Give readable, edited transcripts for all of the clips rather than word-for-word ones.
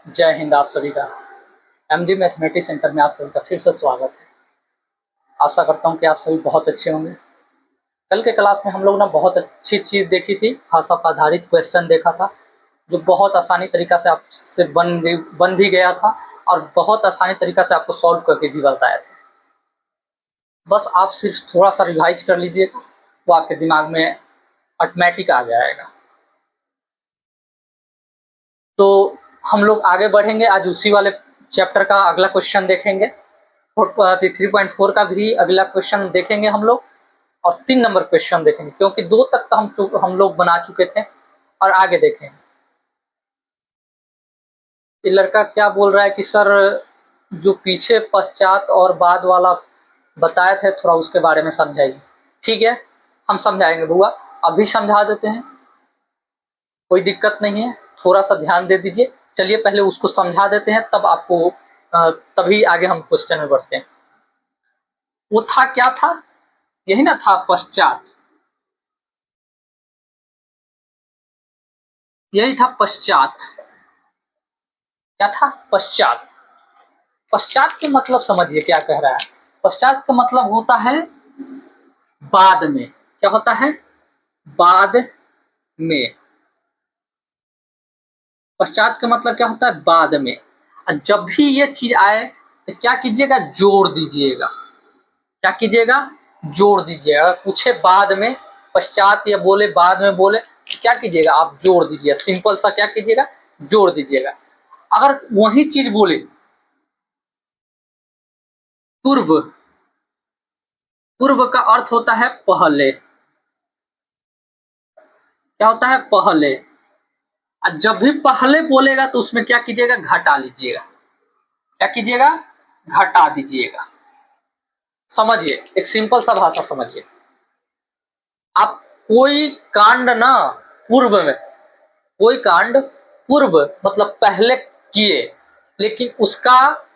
जय हिंद आप सभी का। एमजी मैथमेटिक्स सेंटर में आप सभी का फिर से स्वागत है। आशा करता हूँ कि आप सभी बहुत अच्छे होंगे। कल के क्लास में हम लोग ना बहुत अच्छी चीज़ देखी थी, भाषा पर आधारित क्वेश्चन देखा था जो बहुत आसानी तरीका से आपसे बन भी गया था और बहुत आसानी तरीका से आपको सॉल्व करके भी बताया था। बस आप सिर्फ थोड़ा सा रिवाइज कर लीजिएगा, वो आपके दिमाग में ऑटोमेटिक आ जाएगा। तो हम लोग आगे बढ़ेंगे, आज उसी वाले चैप्टर का अगला क्वेश्चन देखेंगे। 3.4 का भी अगला क्वेश्चन देखेंगे हम लोग और 3 नंबर क्वेश्चन देखेंगे, क्योंकि 2 तक तो हम लोग बना चुके थे और आगे देखेंगे। ये लड़का क्या बोल रहा है कि सर जो पीछे पश्चात और बाद वाला बताए थे थोड़ा उसके बारे में समझाइए। ठीक है, हम समझाएंगे बुआ, अभी समझा देते हैं, कोई दिक्कत नहीं है, थोड़ा सा ध्यान दे दीजिए। चलिए पहले उसको समझा देते हैं, तब आपको तभी आगे हम क्वेश्चन में बढ़ते हैं। वो था क्या था, यही ना था पश्चात, यही था पश्चात। क्या था पश्चात? पश्चात के मतलब समझिए क्या कह रहा है। पश्चात का मतलब होता है बाद में। क्या होता है? बाद में। पश्चात का मतलब क्या होता है? बाद में। और जब भी ये चीज आए तो क्या कीजिएगा? जोड़ दीजिएगा। क्या कीजिएगा? जोड़ दीजिएगा। अगर पूछे बाद में, पश्चात या बोले बाद में बोले, क्या कीजिएगा? आप जोड़ दीजिएगा। सिंपल सा क्या कीजिएगा? जोड़ दीजिएगा। अगर वही चीज बोले पूर्व, पूर्व का अर्थ होता है पहले। क्या होता है? पहले। और जब भी पहले बोलेगा तो उसमें क्या कीजिएगा? घटा लीजिएगा। क्या कीजिएगा? घटा दीजिएगा। समझिए, एक सिंपल सा भाषा समझिए। आप कोई कांड ना पूर्व में, कोई कांड पूर्व मतलब पहले किए, लेकिन उसका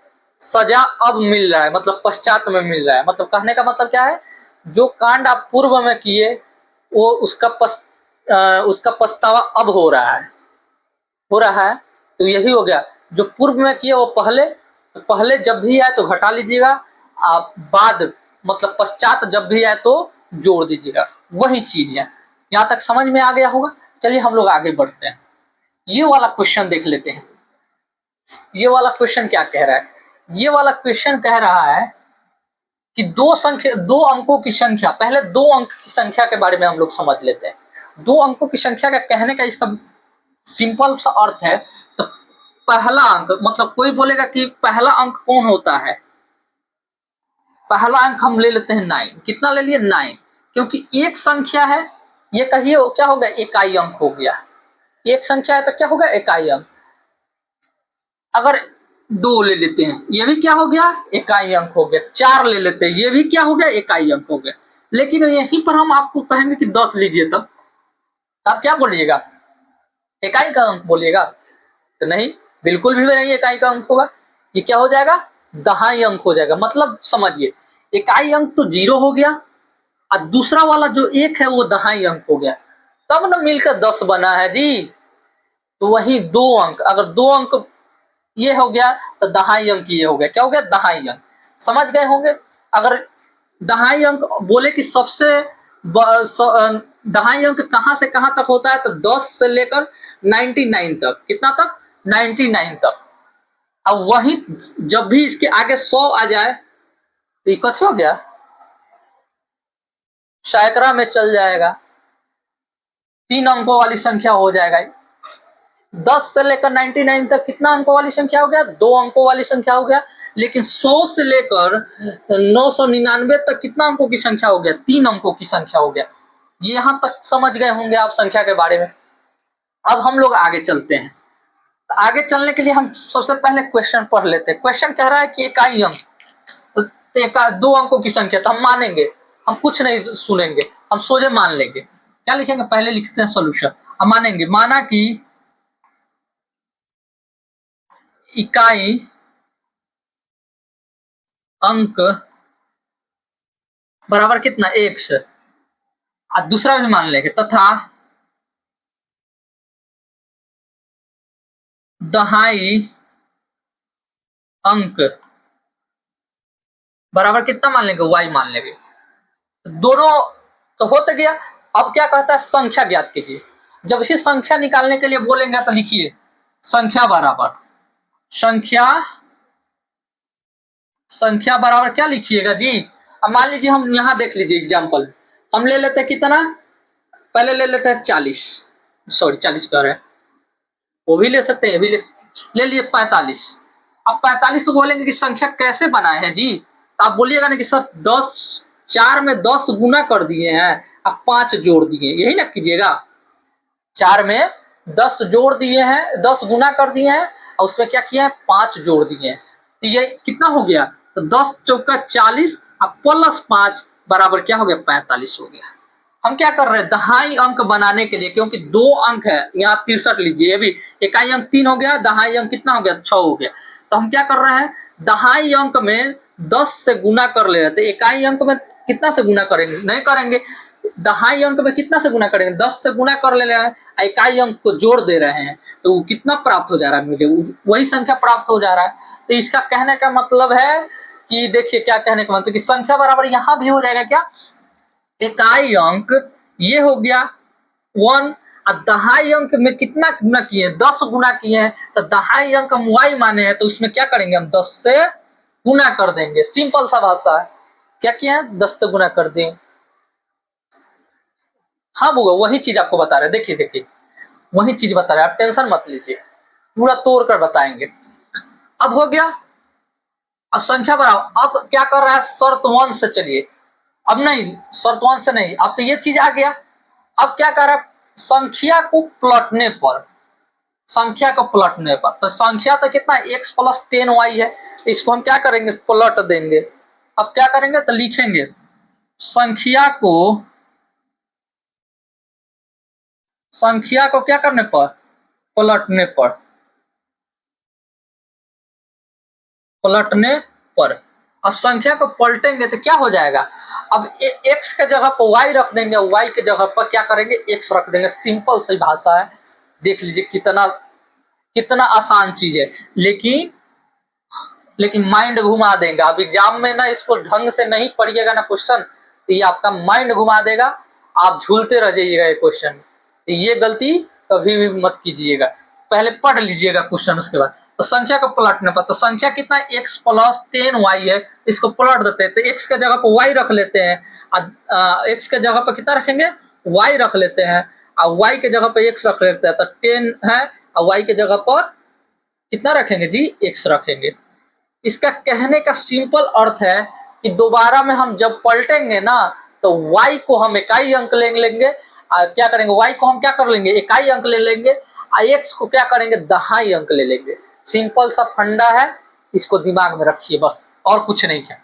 सजा अब मिल रहा है, मतलब पश्चात में मिल रहा है। मतलब कहने का मतलब क्या है? जो कांड आप पूर्व में किए वो उसका पछतावा अब हो रहा है, हो रहा है। तो यही हो गया, जो पूर्व में किए वो पहले, तो पहले जब भी आए तो घटा लीजिएगा, आप बाद मतलब पश्चात जब भी आए तो जोड़ दीजिएगा। वही चीज है। यहाँ तक समझ में आ गया होगा। चलिए हम लोग आगे बढ़ते हैं, ये वाला क्वेश्चन देख लेते हैं। ये वाला क्वेश्चन क्या कह रहा है? ये वाला क्वेश्चन कह रहा है कि दो अंकों की संख्या, पहले 2 अंक की संख्या के बारे में हम लोग समझ लेते हैं। 2 अंकों की संख्या का कहने का इसका सिंपल सा अर्थ है, तो पहला अंक मतलब कोई बोलेगा कि पहला अंक कौन होता है? पहला अंक हम ले लेते हैं 9। कितना ले लिए? 9। क्योंकि एक संख्या है, ये कहिए क्या हो गया? इकाई अंक हो गया। एक संख्या है तो क्या होगा? इकाई अंक। अगर 2 ले लेते हैं, ये भी क्या हो गया? इकाई अंक हो गया। 4 ले लेते हैं, ये भी क्या हो गया? इकाई अंक हो गया। लेकिन यहीं पर हम आपको कहेंगे कि 10 लीजिए, तब आप क्या बोलिएगा? इकाई का अंक बोलिएगा? तो नहीं, बिल्कुल भी नहीं इकाई का अंक होगा। ये क्या हो जाएगा? दहाई अंक हो जाएगा। मतलब समझिए, इकाई अंक तो 0 हो गया और दूसरा वाला जो 1 है वो दहाई अंक हो गया, तब ना मिलकर 10 बना है जी। तो वही 2 अंक, अगर 2 अंक ये हो गया तो दहाई अंक ये हो गया। क्या हो गया? दहाई अंक। समझ गए होंगे। अगर दहाई अंक बोले कि सबसे दहाई अंक कहां से कहां तक होता है, तो 10 से लेकर 99 तक। कितना तक? 99 तक। अब वही जब भी इसके आगे 100 आ जाए तो ये कथी हो गया? सैकड़ा में चल जाएगा, 3 अंकों वाली संख्या हो जाएगा। 10 से लेकर 99 तक कितना अंकों वाली संख्या हो गया? 2 अंकों वाली संख्या हो गया। लेकिन 100 से लेकर 999 तक कितना अंकों की संख्या हो गया? 3 अंकों की संख्या हो गया। ये यहां तक समझ गए होंगे आप संख्या के बारे में। अब हम लोग आगे चलते हैं। तो आगे चलने के लिए हम सबसे पहले क्वेश्चन पढ़ लेते हैं। क्वेश्चन कह रहा है कि इकाई अंक, तो 2 अंकों की संख्या, तो हम मानेंगे, हम कुछ नहीं सुनेंगे, हम सोझे मान लेंगे। क्या लिखेंगे? पहले लिखते हैं सोल्यूशन। हम मानेंगे, माना कि इकाई अंक बराबर कितना? x। और दूसरा भी मान लेंगे, तथा दहाई अंक बराबर कितना मान लेंगे, y मान लेंगे। दोनों तो हो तो गया। अब क्या कहता है, संख्या ज्ञात कीजिए। जब इसी संख्या निकालने के लिए बोलेंगे तो लिखिए संख्या बराबर संख्या बराबर क्या लिखिएगा जी। अब मान लीजिए हम यहां देख लीजिए एग्जाम्पल, हम ले लेते हैं कितना, पहले ले लेते हैं 40, सॉरी 40 कह रहे हैं, वो भी ले सकते हैं, ये भी ले लिए 45। अब 45 को बोलेंगे कि संख्या कैसे बनाए हैं जी, तो आप बोलिएगा ना कि सर 10 4 में 10 गुना कर दिए हैं, अब 5 जोड़ दिए, यही ना कीजिएगा। 4 में 10 जोड़ दिए हैं, 10 गुना कर दिए हैं और उसमें क्या किया है, 5 जोड़ दिए हैं, तो ये कितना हो गया, तो 10 चौका 40 अब प्लस 5 बराबर क्या हो गया, 45 हो गया। हम क्या कर रहे हैं, दहाई अंक बनाने के लिए, क्योंकि 2 अंक है यहाँ 63 लीजिए, ये भी इकाई अंक 3 हो गया, दहाई अंक कितना हो गया, 6 हो गया। तो हम क्या कर रहे हैं, दहाई अंक में 10 से गुना कर ले रहे थे, इकाई अंक में कितना से गुना करेंगे, नहीं करेंगे। दहाई अंक में कितना से गुना करेंगे, 10 से गुना कर ले रहे हैं, इकाई अंक को जोड़ दे रहे हैं, तो कितना प्राप्त हो जा रहा है मुझे, वही संख्या प्राप्त हो जा रहा है। तो इसका कहने का मतलब है कि देखिए क्या कहने का मतलब कि संख्या बराबर यहाँ भी हो जाएगा क्या, इकाई अंक ये हो गया 1 और दहाई अंक में कितना गुना किए, 10 गुना किए हैं, तो दहाई अंक हम y माने हैं, तो इसमें क्या करेंगे, हम 10 से गुना कर देंगे। सिंपल सा भाषा है, क्या किया है, 10 से गुना कर दें। हाँ वो वही चीज आपको बता रहे, देखिए देखिए वही चीज बता रहे, आप टेंशन मत लीजिए, पूरा तोड़ कर बताएंगे। अब हो गया, अब संख्या बराबर, अब क्या कर रहा है, शर्त 1 से चलिए, अब नहीं शर्त 1 से नहीं, अब तो ये चीज आ गया। अब क्या कर रहा है, संख्या को पलटने पर, संख्या को पलटने पर, तो संख्या तो कितना x प्लस 10y है, इसको हम क्या करेंगे, पलट देंगे। अब क्या करेंगे, तो लिखेंगे संख्या को क्या करने पर, पलटने पर। अब संख्या को पलटेंगे तो क्या हो जाएगा, अब x के जगह पर y रख देंगे, y के जगह पर क्या करेंगे, x रख देंगे। सिंपल सी भाषा है, देख लीजिए कितना आसान चीज है, लेकिन माइंड घुमा देगा। अब एग्जाम में ना इसको ढंग से नहीं पढ़िएगा ना क्वेश्चन, तो ये आपका माइंड घुमा देगा, आप झूलते रह जाइएगा ये क्वेश्चन। ये गलती कभी भी मत कीजिएगा, पहले पढ़ लीजिएगा क्वेश्चन, उसके बाद तो संख्या को पलटने पर, तो संख्या कितना x प्लस 10y है, इसको पलट देते हैं, तो x के जगह पर y रख लेते हैं, x के जगह पर कितना रखेंगे, y रख लेते हैं, और y के जगह पर x रख लेते हैं, तो 10 है, और y के जगह पर कितना रखेंगे जी, x रखेंगे। इसका कहने का सिंपल अर्थ है कि दोबारा में हम जब पलटेंगे ना, तो y को हम इकाई अंक ले लेंगे, क्या करेंगे, y को हम क्या कर लेंगे, इकाई अंक ले लेंगे, और x को क्या करेंगे, दहाई अंक ले लेंगे। सिंपल सा फंडा है, इसको दिमाग में रखिए बस, और कुछ नहीं है।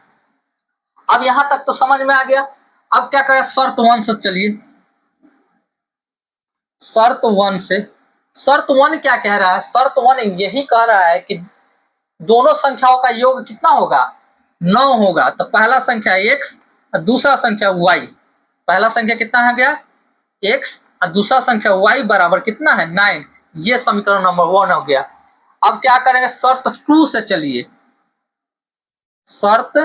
अब यहां तक तो समझ में आ गया। अब क्या करें, शर्त 1 से चलिए, शर्त 1 क्या कह रहा है, शर्त 1 यही कह रहा है कि दोनों संख्याओं का योग कितना होगा, 9 होगा। तो पहला संख्या x और दूसरा संख्या y, पहला संख्या कितना है गया x और दूसरा संख्या y बराबर कितना है 9, ये समीकरण नंबर 1 हो गया। अब क्या करेंगे, शर्त 2 से चलिए, शर्त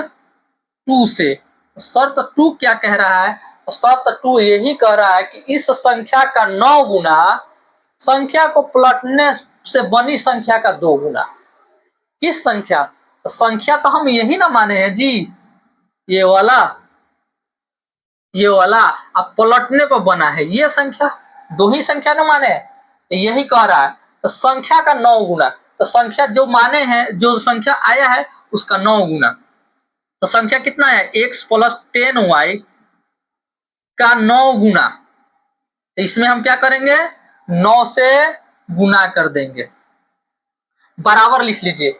2 क्या कह रहा है, तो शर्त 2 यही कह रहा है कि इस संख्या का 9 गुना संख्या को पलटने से बनी संख्या का 2 गुना। किस संख्या, तो संख्या तो हम यही ना माने हैं जी, ये वाला अब पलटने पर बना है ये संख्या, 2 ही संख्या ना माने हैं, तो यही कह रहा है। तो संख्या का 9 गुना, तो संख्या जो माने हैं, जो संख्या आया है उसका 9 गुना, तो संख्या कितना है, x प्लस 10y का 9 गुना, तो इसमें हम क्या करेंगे, 9 से गुना कर देंगे, बराबर लिख लीजिए।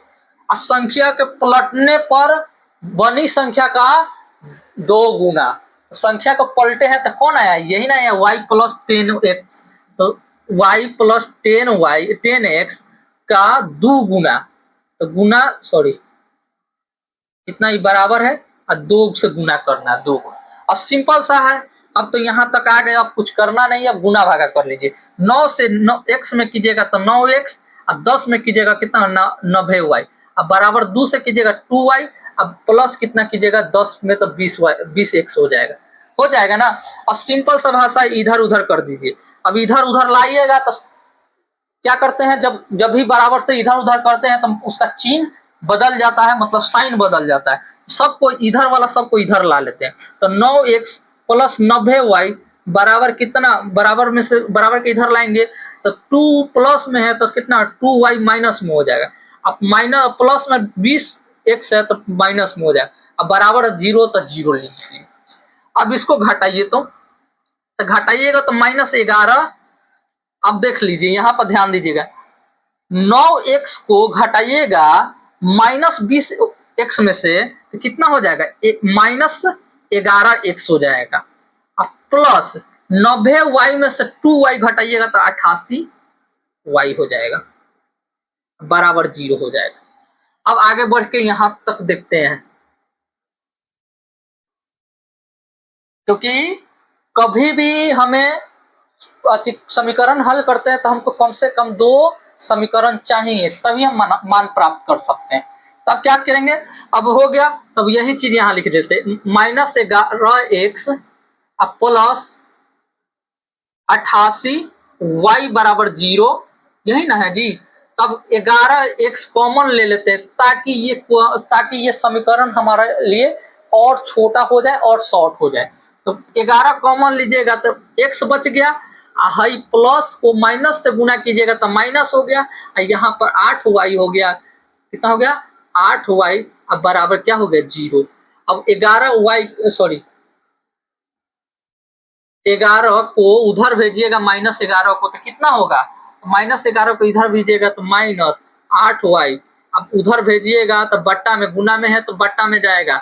संख्या के पलटने पर बनी संख्या का 2 गुना, संख्या को पलटे हैं तो कौन आया, यही ना आया, y प्लस 10x, तो y प्लस 10x का 2 गुना, तो गुना सॉरी कितना ही बराबर है, और 2 से गुना करना, 2 गुना। अब सिंपल सा है, अब तो यहां तक आ गए, अब कुछ करना नहीं है, अब गुना भागा कर लीजिए। 9 से x में कीजिएगा तो 9x, और 10 में कीजिएगा कितना 90y, अब बराबर 2 से कीजिएगा 2y, अब प्लस कितना कीजिएगा 10 में तो 20x हो जाएगा ना। अब सिंपल सा भाषा इधर उधर कर दीजिए। अब इधर उधर लाइएगा तो क्या करते हैं, जब भी बराबर से इधर उधर करते हैं तो उसका चिन्ह बदल जाता है, मतलब साइन बदल जाता है। सबको इधर वाला सबको इधर ला लेते हैं। तो 9x प्लस 90y बराबर कितना, बराबर में से बराबर के इधर लाएंगे तो 2 प्लस में है तो कितना 2y माइनस में हो जाएगा। अब माइनस प्लस में 20x है तो माइनस में हो जाएगा। अब बराबर 0 तो 0 लिखिए। अब इसको घटाइए तो घटाइएगा तो -11। अब देख लीजिए यहाँ पर ध्यान दीजिएगा, 9x को घटाइएगा -20x में से तो कितना हो जाएगा -11x हो जाएगा। अब प्लस 90y में से 2y घटाइएगा तो 88y हो जाएगा, बराबर 0 हो जाएगा। अब आगे बढ़ के यहां तक देखते हैं, क्योंकि कभी भी हमें समीकरण हल करते हैं तो हमको कम से कम 2 समीकरण चाहिए, तभी हम मान प्राप्त कर सकते हैं। तो अब क्या करेंगे, अब हो गया, तब यही चीज यहाँ लिख देते -11x अब प्लस 88y बराबर 0, यही ना है जी। तब 11x कॉमन ले लेते हैं ताकि ये समीकरण हमारे लिए और छोटा हो जाए और शॉर्ट हो जाए। तो 11 कॉमन लीजिएगा तो x बच गया, हाई प्लस को माइनस से गुना कीजिएगा तो माइनस हो गया, यहाँ पर 8y हो गया। कितना हो गया 8y, अब बराबर क्या हो गया 0। अब 11 को उधर भेजिएगा -11 को तो कितना होगा, -11 को इधर भेजिएगा तो -8y। अब उधर भेजिएगा तो बट्टा में, गुना में है तो बट्टा में जाएगा,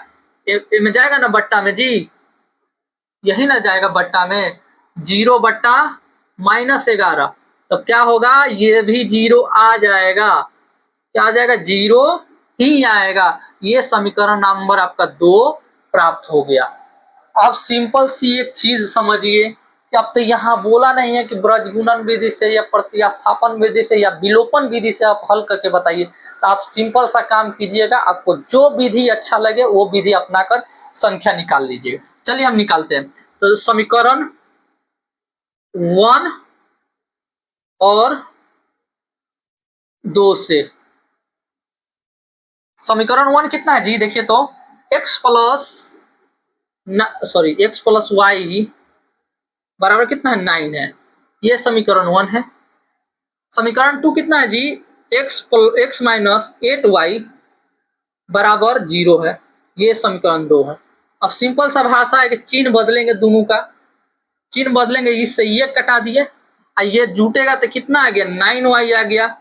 में जाएगा ना बट्टा में जी, यही ना जाएगा बट्टा में, 0 बट्टा -11, तब क्या होगा ये भी 0 आ जाएगा। क्या आ जाएगा 0 ही आएगा। ये समीकरण नंबर आपका 2 प्राप्त हो गया। अब सिंपल सी एक चीज समझिए कि अब तो यहाँ बोला नहीं है कि ब्रजगुणन विधि से या प्रतिस्थापन विधि से या विलोपन विधि से आप हल करके बताइए। तो आप सिंपल सा काम कीजिएगा, आपको जो विधि अच्छा लगे वो विधि अपनाकर संख्या निकाल लीजिएगा। चलिए हम निकालते हैं। तो समीकरण 1 और 2 से, समीकरण 1 कितना है जी, देखिए तो x प्लस वाई बराबर कितना है 9 है, ये समीकरण 1 है। समीकरण 2 कितना है जी, x माइनस 8y बराबर 0 है, ये समीकरण 2 है। अब सिंपल सा भाषा है कि चिन्ह बदलेंगे, दोनों का चिन्ह बदलेंगे, इससे ये कटा दिए, ये जुटेगा तो कितना आ गया 9y आ गया।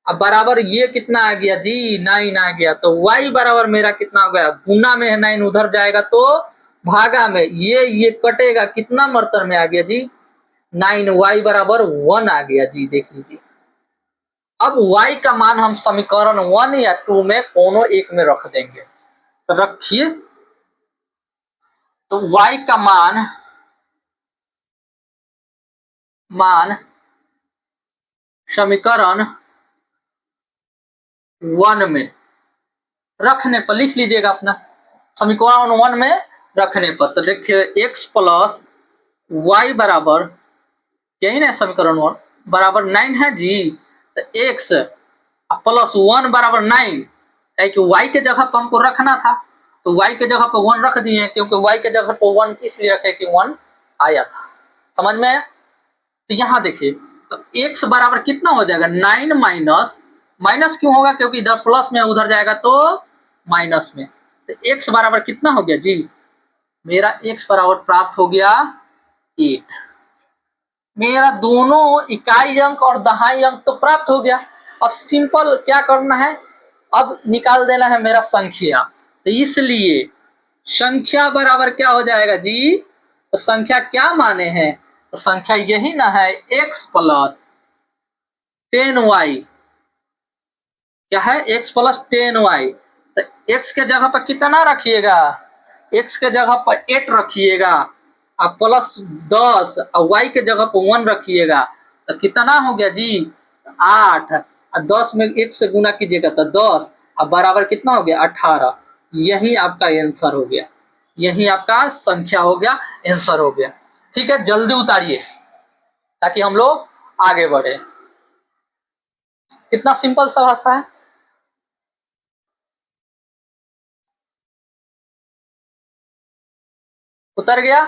अब बराबर ये कितना आ गया जी 9 आ गया, तो y बराबर मेरा कितना हो गया, गुना में है 9 उधर जाएगा तो भागा में, ये कटेगा, कितना मर्तर में आ गया जी 9y बराबर 1 आ गया जी। देख लीजिए, अब y का मान हम समीकरण 1 या 2 में कोनो एक में रख देंगे। तो रखिए, तो y का मान समीकरण 1 में रखने पर लिख लीजिएगा अपना, समीकरण 1 में रखने पर, तो देखिए x प्लस वाई बराबर, यही ना समीकरण 1 बराबर 9 है जी। तो x प्लस 1 बराबर 9, है कि y के जगह पर हमको रखना था, तो y के जगह पर 1 रख दिए, क्योंकि y के जगह पर 1 इसलिए रखे कि 1 आया था। समझ में? तो यहाँ देखिए, तो x बराबर कितना हो जाएगा 9 माइनस क्यों होगा, क्योंकि इधर प्लस में उधर जाएगा तो माइनस में। तो x बराबर कितना हो गया जी, मेरा x बराबर प्राप्त हो गया 8। मेरा दोनों इकाई अंक और दहाई अंक तो प्राप्त हो गया। अब सिंपल क्या करना है, अब निकाल देना है मेरा संख्या। तो इसलिए संख्या बराबर क्या हो जाएगा जी, तो संख्या क्या माने हैं, तो संख्या यही ना है x प्लस 10y, क्या है x प्लस 10y। तो x के जगह पर कितना रखिएगा, x के जगह पर 8 रखिएगा, अब प्लस 10 और y के जगह पर 1 रखिएगा, तो कितना हो गया जी 8। और 10 में 1 से गुना कीजिएगा तो 10, अब बराबर कितना हो गया 18। यही आपका आंसर हो गया, यही आपका संख्या हो गया, आंसर हो गया। ठीक है, जल्दी उतारिए ताकि हम लोग आगे बढ़े। कितना सिंपल सा भाषा है। उतर गया।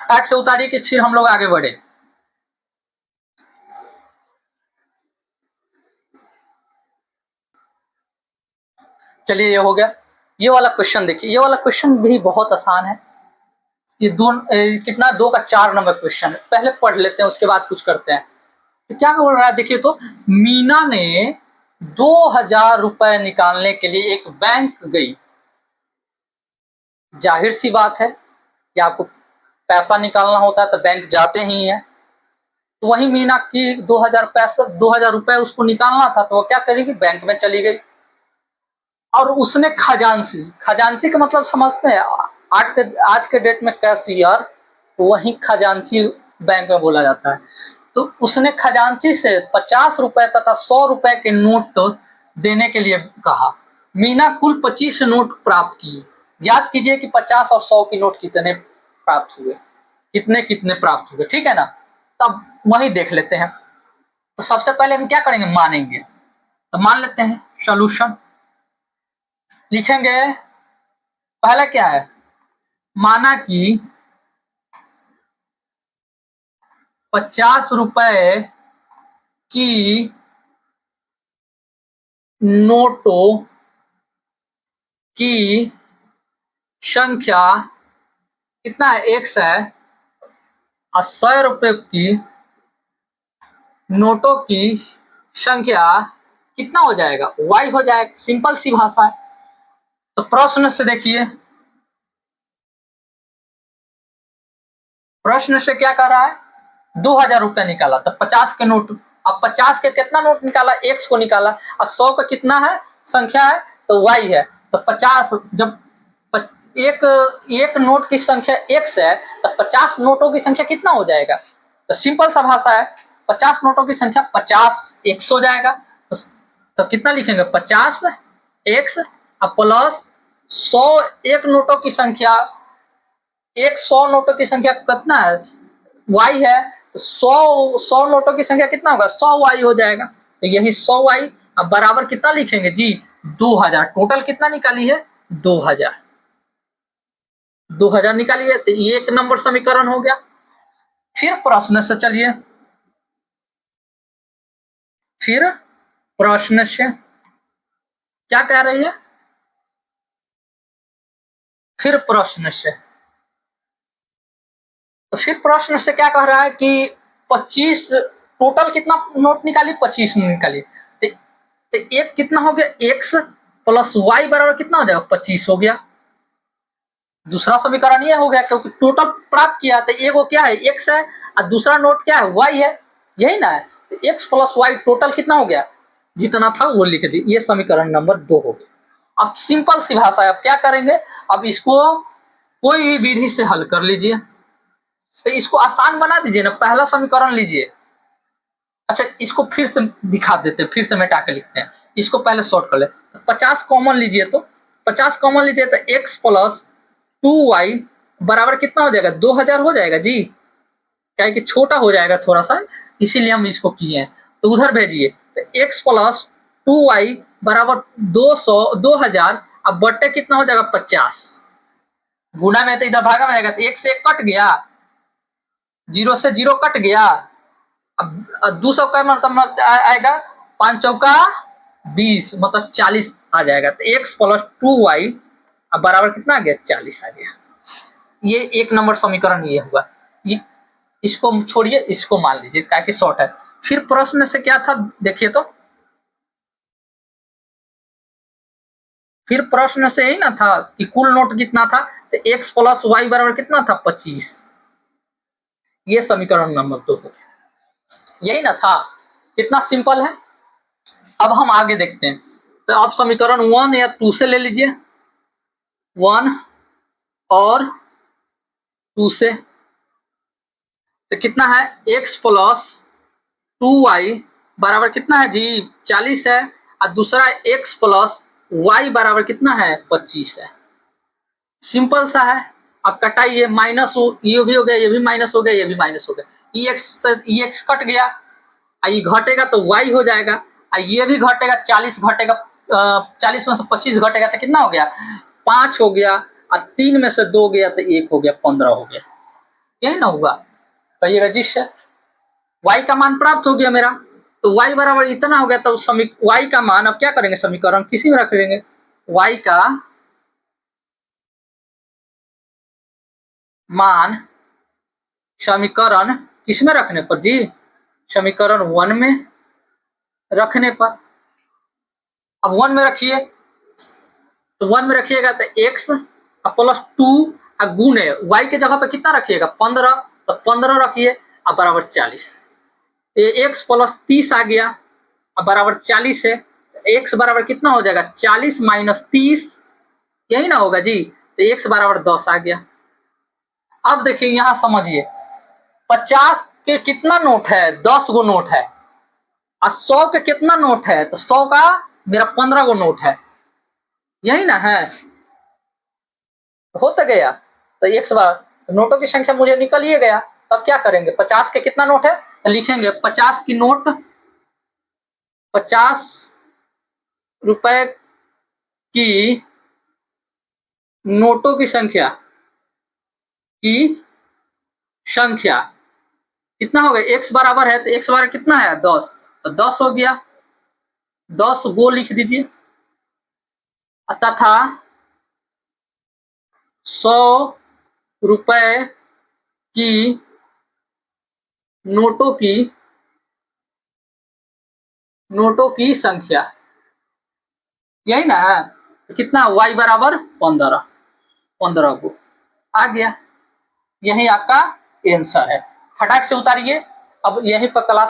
फटाक से उतारिए कि फिर हम लोग आगे बढ़े। चलिए ये हो गया। ये वाला क्वेश्चन देखिए, ये वाला क्वेश्चन भी बहुत आसान है। ये कितना 2 का 4 नंबर क्वेश्चन है। पहले पढ़ लेते हैं उसके बाद कुछ करते हैं। तो क्या बोल रहा है देखिए, तो मीना ने 2000 रुपए निकालने के लिए एक बैंक गई। जाहिर सी बात है कि आपको पैसा निकालना होता है तो बैंक जाते ही है। तो वही मीना की 2000 रुपए उसको निकालना था, तो वो क्या करेगी, बैंक में चली गई। और उसने खजांची, खजांची का मतलब समझते हैं, आज के डेट में कैशियर, तो वही खजांची बैंक में बोला जाता है। तो उसने खजांची से 50 रुपए तथा 100 रुपए के नोट देने के लिए कहा। मीना कुल 25 नोट प्राप्त की। याद कीजिए कि 50 और 100 के नोट कितने प्राप्त हुए, कितने कितने प्राप्त हुए, ठीक है ना। तब वही देख लेते हैं। तो सबसे पहले हम क्या करेंगे, मानेंगे। तो मान लेते हैं, सॉल्यूशन लिखेंगे। पहला क्या है, माना कि 50 रुपए की नोटों की संख्या कितना है, 1 है। और 100 रुपए की नोटों की संख्या कितना हो जाएगा, y हो जाएगा। सिंपल सी भाषा है। तो प्रश्न से देखिए, प्रश्न से क्या कर रहा है, 2000 रुपए निकाला तो 50 के नोट। अब 50 के कितना नोट निकाला, x को निकाला। और 100 का कितना है, संख्या है, तो y है। तो 50 जब एक एक नोट की संख्या x है तो 50 नोटों की संख्या कितना हो जाएगा। तो सिंपल सा भाषा है, 50 नोटों की संख्या 50 x हो जाएगा। तो कितना लिखेंगे, 50 x और प्लस 100 एक नोटों की संख्या, 100 नोटों की संख्या कितना है, y है। तो 100 नोटों की संख्या कितना होगा, 100y हो जाएगा। तो यही 100y। अब बराबर कितना लिखेंगे जी, 2000। टोटल कितना निकाली है, 2000। 2000 निकालिए तो ये 1 नंबर समीकरण हो गया। फिर प्रश्न से चलिए, फिर प्रश्न से क्या कह रही है, फिर प्रश्न से, तो फिर प्रश्न से क्या कह रहा है कि 25 टोटल कितना नोट निकाली, 25 निकाली। तो एक कितना हो गया, x प्लस y बराबर कितना हो जाएगा, 25 हो गया। दूसरा समीकरण ये हो गया, क्योंकि टोटल प्राप्त किया तो एगो क्या है, x है, और दूसरा नोट क्या है, y है, यही ना है। तो x प्लस y टोटल कितना हो गया, जितना था वो लिख दी। ये समीकरण नंबर 2 हो गया। अब सिंपल सी भाषा है, अब क्या करेंगे, अब इसको कोई भी विधि से हल कर लीजिए। तो इसको आसान बना दीजिए ना, पहला समीकरण लीजिए। अच्छा, इसको फिर से दिखा देते हैं, फिर से मिटा के लिखते हैं। इसको पहले शॉर्ट कर ले। तो 50 कॉमन लीजिए, तो 50 कॉमन लीजिए तो x प्लस 2y बराबर कितना हो जाएगा, 2000 हो जाएगा जी। क्या है कि छोटा हो जाएगा थोड़ा सा, इसीलिए हम इसको किए हैं। तो उधर भेजिए, तो x प्लस 2y बराबर 2000। अब बट्टे कितना हो जाएगा, 50। गुना में तो इधर भागा में जाएगा, तो 1 से 1 कट गया, 0 से 0 कट गया। अब 200 का मतलब आएगा 5 चौका 20, मतलब 40 आ जाएगा। तो x प्लस 2y अब बराबर कितना आ गया, 40 आ गया। ये 1 नंबर समीकरण ये हुआ। ये इसको छोड़िए, इसको मान लीजिए क्या कि शॉर्ट है। फिर प्रश्न से क्या था देखिए, तो फिर प्रश्न से ही ना था कि कुल नोट कितना था, तो x प्लस वाई बराबर कितना था, 25। ये समीकरण नंबर 2 हो गया, यही ना था। कितना सिंपल है। अब हम आगे देखते हैं। तो आप समीकरण 1 या 2 से ले लीजिए, 1 और 2 से। तो कितना है x प्लस 2y बराबर कितना है जी 40 है, और दूसरा x प्लस y बराबर कितना है 25 है। सिंपल सा है। अब कटाइए, माइनस ये भी हो गया, ये भी माइनस हो गया, ये भी माइनस हो गया, एक्स से एक्स कट गया, ये घटेगा तो y हो जाएगा, ये भी घटेगा, 40 घटेगा, 40 में से 25 घटेगा तो कितना हो गया 5 हो गया, और 3 में से 2 गया तो 1 हो गया, 15 हो गया। यही ना हुआ, कहिएगा जी सर। y का मान प्राप्त हो गया मेरा, तो y बराबर इतना हो गया, तो y का मान अब क्या करेंगे, समीकरण किसी में रख लेंगे, y का मान समीकरण किसमें रखने पर जी, समीकरण 1 में रखने पर। अब 1 में रखिए, तो 1 में रखिएगा तो x प्लस 2 गुणे y के जगह पे कितना रखिएगा 15, तो 15 रखिए अब बराबर 40, ये x प्लस 30 आ गया, अब बराबर 40 है, x बराबर कितना हो जाएगा 40 माइनस 30, यही ना होगा जी, तो x बराबर 10 आ गया। अब देखिए यहां समझिए, 50 के कितना नोट है 10 गो नोट है, और 100 के कितना नोट है, तो 100 का मेरा 15 गो नोट है, यही ना है, हो तो गया। तो एक बार नोटों की संख्या मुझे निकल ही गया, तब क्या करेंगे 50 के कितना नोट है, तो लिखेंगे 50 की नोट, 50 रुपए की नोटों की संख्या कितना हो गया, x बराबर है, तो x बराबर कितना है 10, तो 10 हो गया, 10 गो लिख दीजिए, तथा 100 रुपए की नोटों की संख्या, यही ना है, तो कितना y बराबर 15 को आ गया, यही आपका आंसर है। फटाक से उतारिए, अब यहीं पर क्लास